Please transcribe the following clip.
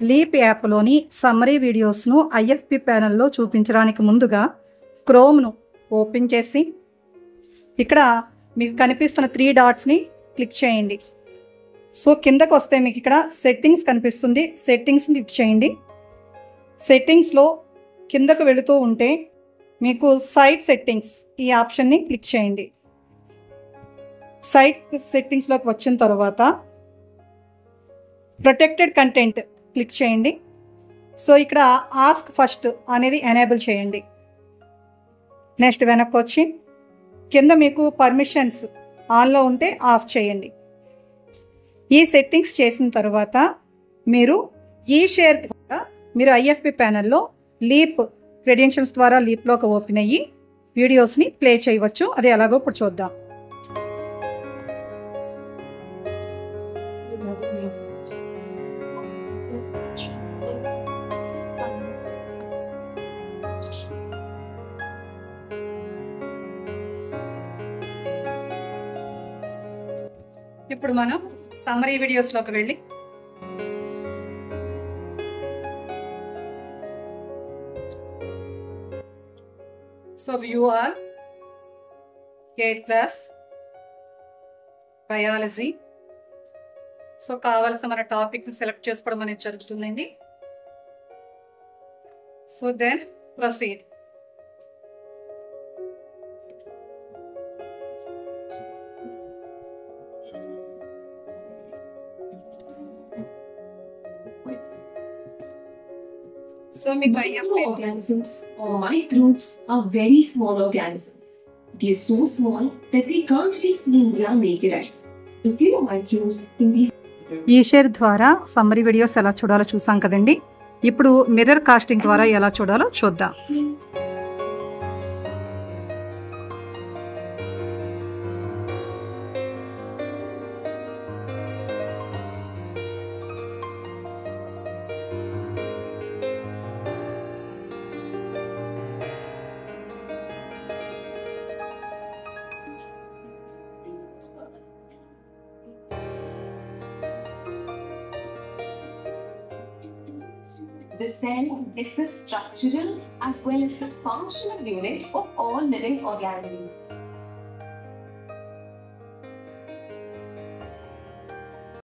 Leap యాప్లోని summary వీడియోస్ను IFP ప్యానెల్లో చూపించడానికి ముందుగా క్రోమ్ను open చేసి ఇక్కడ మీకు కనిపిస్తున్న 3 డాట్స్ని క్లిక్ చేయండి. సో కిందకు వస్తే మీకు ఇక్కడ సెట్టింగ్స్ కనిపిస్తుంది. సెట్టింగ్స్ని క్లిక్ చేయండి. సెట్టింగ్స్లో కిందకు వెళుతూ ఉంటే మీకు సైట్ సెట్టింగ్స్ ఈ ఆప్షన్ని క్లిక్ చేయండి. సైట్ సెట్టింగ్స్లోకి వచ్చిన తర్వాత ప్రొటెక్టెడ్ కంటెంట్ క్లిక్ చేయండి. సో ఇక్కడ ఆస్క్ ఫస్ట్ అనేది ఎనేబుల్ చేయండి. నెక్స్ట్ వెనక్కి వచ్చి కింద మీకు పర్మిషన్స్ ఆన్లో ఉంటే ఆఫ్ చేయండి. ఈ సెట్టింగ్స్ చేసిన తర్వాత మీరు ఈ షేర్ ద్వారా మీరు ఐఎఫ్పి ప్యానెల్లో లీప్ క్రెడెన్షియల్స్ ద్వారా లీప్లోకి ఓపెన్ అయ్యి వీడియోస్ని ప్లే చేయవచ్చు. అది ఎలాగో ఇప్పుడు చూద్దాం. ఇప్పుడు మనం సమ్మరీ వీడియోస్లోకి వెళ్ళి so view all 8th class biology. So కావాల్సిన మన టాపిక్ని సెలెక్ట్ చేసుకోవడం అనేది జరుగుతుందండి. So then proceed. So microorganisms or microbes are very small organisms. They are so small that they can't be seen with our naked eyes. The few microbes in these ఈ share ద్వారా summary videos ఎలా చూడాలో చూసాం కదండి. ఇప్పుడు mirror casting ద్వారా ఎలా చూడాలో చూద్దాం. The cell is the structural as well as the functional unit of all living organisms.